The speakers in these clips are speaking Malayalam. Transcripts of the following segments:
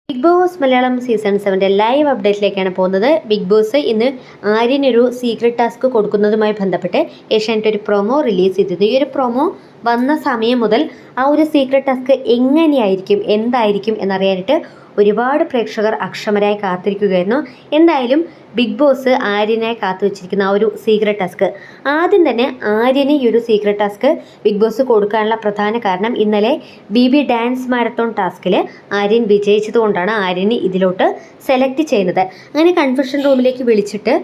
Big Boss Malayalam season 7 live അപ്ഡേറ്റിലേക്കാണ് പോകുന്നത്. ബിഗ് ബോസ് ഇന്ന് ആര്യനൊരു സീക്രട്ട് ടാസ്ക് കൊടുക്കുന്നതുമായി ബന്ധപ്പെട്ട് ഏഷ്യാനെറ്റ് ഒരു പ്രൊമോ റിലീസ് ചെയ്തത്. ഈ ഒരു പ്രൊമോ വന്ന സമയം മുതൽ ആ ഒരു സീക്രട്ട് ടാസ്ക് എങ്ങനെയായിരിക്കും, എന്തായിരിക്കും എന്നറിയാനായിട്ട് ഒരുപാട് പ്രേക്ഷകർ അക്ഷമരായി കാത്തിരിക്കുകയായിരുന്നു. എന്തായാലും ബിഗ് ബോസ് ആര്യനായി കാത്തു വെച്ചിരിക്കുന്ന ആ ഒരു സീക്രട്ട് ടാസ്ക്, ആദ്യം തന്നെ ആര്യന് ഈ ഒരു സീക്രട്ട് ടാസ്ക് ബിഗ് ബോസ് കൊടുക്കാനുള്ള പ്രധാന കാരണം ഇന്നലെ BB ഡാൻസ് മാരത്തോൺ ടാസ്കിൽ ആര്യൻ വിജയിച്ചതുകൊണ്ടാണ് ആര്യന് ഇതിലോട്ട് സെലക്ട് ചെയ്യുന്നത്. അങ്ങനെ കൺഫെഷൻ റൂമിലേക്ക് വിളിച്ചിട്ട്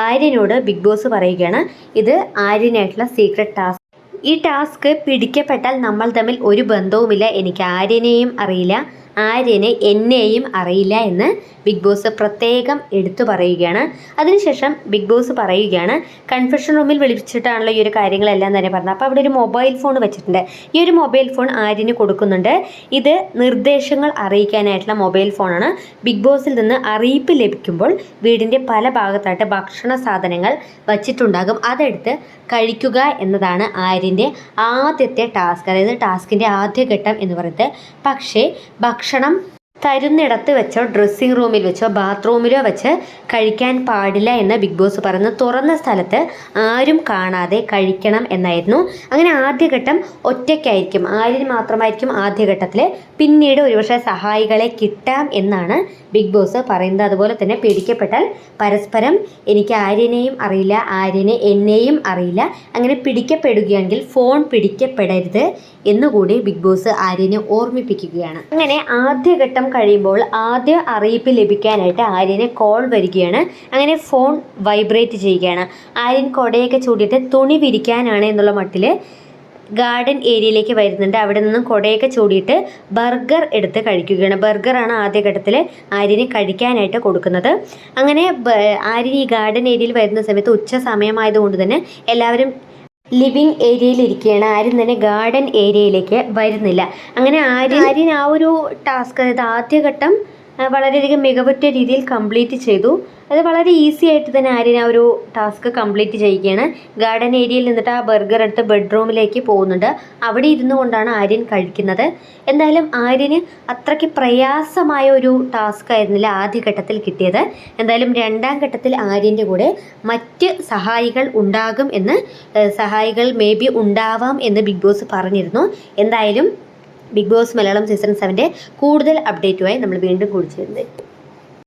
ആര്യനോട് ബിഗ് ബോസ് പറയുകയാണ്, ഇത് ആര്യനായിട്ടുള്ള സീക്രട്ട് ടാസ്ക്. ഈ ടാസ്ക് പിടിക്കപ്പെട്ടാൽ നമ്മൾ തമ്മിൽ ഒരു ബന്ധവുമില്ല, എനിക്ക് ആര്യനെയും അറിയില്ല, ആര്യനെ എന്നെയും അറിയില്ല എന്ന് ബിഗ് ബോസ് പ്രത്യേകം എടുത്തു പറയുകയാണ്. അതിനുശേഷം ബിഗ് ബോസ് പറയുകയാണ്, കൺഫെഷൻ റൂമിൽ വിളിച്ചിട്ടാണല്ലോ ഈ ഒരു കാര്യങ്ങളെല്ലാം തന്നെ പറഞ്ഞത്. അപ്പോൾ അവിടെ ഒരു മൊബൈൽ ഫോൺ വെച്ചിട്ടുണ്ട്. ഈ ഒരു മൊബൈൽ ഫോൺ ആര്യന് കൊടുക്കുന്നുണ്ട്. ഇത് നിർദ്ദേശങ്ങൾ അറിയിക്കാനായിട്ടുള്ള മൊബൈൽ ഫോണാണ്. ബിഗ് ബോസിൽ നിന്ന് അറിയിപ്പ് ലഭിക്കുമ്പോൾ വീടിൻ്റെ പല ഭാഗത്തായിട്ട് ഭക്ഷണ സാധനങ്ങൾ വച്ചിട്ടുണ്ടാകും. അതെടുത്ത് കഴിക്കുക എന്നതാണ് ആര്യൻ്റെ ആദ്യത്തെ ടാസ്ക്, അതായത് ടാസ്കിൻ്റെ ആദ്യഘട്ടം എന്ന് പറയുന്നത്. പക്ഷേ ഭക്ഷണം തരുന്നിടത്ത് വെച്ചോ ഡ്രസ്സിംഗ് റൂമിൽ വെച്ചോ ബാത്റൂമിലോ വെച്ച് കഴിക്കാൻ പാടില്ല എന്ന് ബിഗ് ബോസ് പറയുന്നത്. തുറന്ന സ്ഥലത്ത് ആരും കാണാതെ കഴിക്കണം എന്നായിരുന്നു. അങ്ങനെ ആദ്യഘട്ടം ഒറ്റയ്ക്കായിരിക്കും, ആര്യന് മാത്രമായിരിക്കും ആദ്യഘട്ടത്തിൽ. പിന്നീട് ഒരുപക്ഷെ സഹായികളെ കിട്ടാം എന്നാണ് ബിഗ് ബോസ് പറയുന്നത്. അതുപോലെ തന്നെ പിടിക്കപ്പെട്ടാൽ പരസ്പരം എനിക്ക് ആര്യനെയും അറിയില്ല, ആര്യനെ എന്നെയും അറിയില്ല, അങ്ങനെ പിടിക്കപ്പെടുകയാണെങ്കിൽ ഫോൺ പിടിക്കപ്പെടരുത് എന്നുകൂടി ബിഗ് ബോസ് ആര്യനെ ഓർമ്മിപ്പിക്കുകയാണ്. അങ്ങനെ ആദ്യഘട്ടം കഴിയുമ്പോൾ ആദ്യ അറിയിപ്പ് ലഭിക്കാനായിട്ട് ആര്യന് കോൾ വരികയാണ്. അങ്ങനെ ഫോൺ വൈബ്രേറ്റ് ചെയ്യുകയാണ്. ആര്യൻ കൊടയൊക്കെ ചൂടിയിട്ട് തുണി വിരിക്കാനാണ് എന്നുള്ള മട്ടിൽ ഗാർഡൻ ഏരിയയിലേക്ക് വരുന്നുണ്ട്. അവിടെ നിന്നും കൊടയൊക്കെ ചൂടിയിട്ട് ബർഗർ എടുത്ത് കഴിക്കുകയാണ്. ബർഗറാണ് ആദ്യഘട്ടത്തിൽ ആര്യന് കഴിക്കാനായിട്ട് കൊടുക്കുന്നത്. അങ്ങനെ ആര്യൻ ഈ ഗാർഡൻ ഏരിയയിൽ വരുന്ന സമയത്ത് ഉച്ച സമയമായതുകൊണ്ട് തന്നെ എല്ലാവരും ലിവിങ് ഏരിയയിലിരിക്കുകയാണ്. ആരും തന്നെ ഗാർഡൻ ഏരിയയിലേക്ക് വരുന്നില്ല. അങ്ങനെ ആര്യൻ ആ ഒരു ടാസ്ക്, അതായത് ആദ്യഘട്ടം വളരെയധികം മികവുറ്റ രീതിയിൽ കംപ്ലീറ്റ് ചെയ്തു. അത് വളരെ ഈസി ആയിട്ട് തന്നെ ആര്യൻ ആ ഒരു ടാസ്ക് കംപ്ലീറ്റ് ചെയ്യുകയാണ്. ഗാർഡൻ ഏരിയയിൽ നിന്നിട്ട് ആ ബർഗർ എടുത്ത് ബെഡ്റൂമിലേക്ക് പോകുന്നുണ്ട്. അവിടെ ഇരുന്നു കൊണ്ടാണ് ആര്യൻ കഴിക്കുന്നത്. എന്തായാലും ആര്യന് അത്രയ്ക്ക് പ്രയാസമായ ഒരു ടാസ്ക് ആയിരുന്നില്ല ആദ്യഘട്ടത്തിൽ കിട്ടിയത്. എന്തായാലും രണ്ടാം ഘട്ടത്തിൽ ആര്യൻ്റെ കൂടെ മറ്റ് സഹായികൾ ഉണ്ടാകും എന്ന്, സഹായികൾ മേ ബി ഉണ്ടാവാം എന്ന് ബിഗ് ബോസ് പറഞ്ഞിരുന്നു. എന്തായാലും ബിഗ് ബോസ് മലയാളം സീസൺ 7 കൂടുതൽ അപ്ഡേറ്റുമായി നമ്മൾ വീണ്ടും കൂടി ചേരുന്നത്.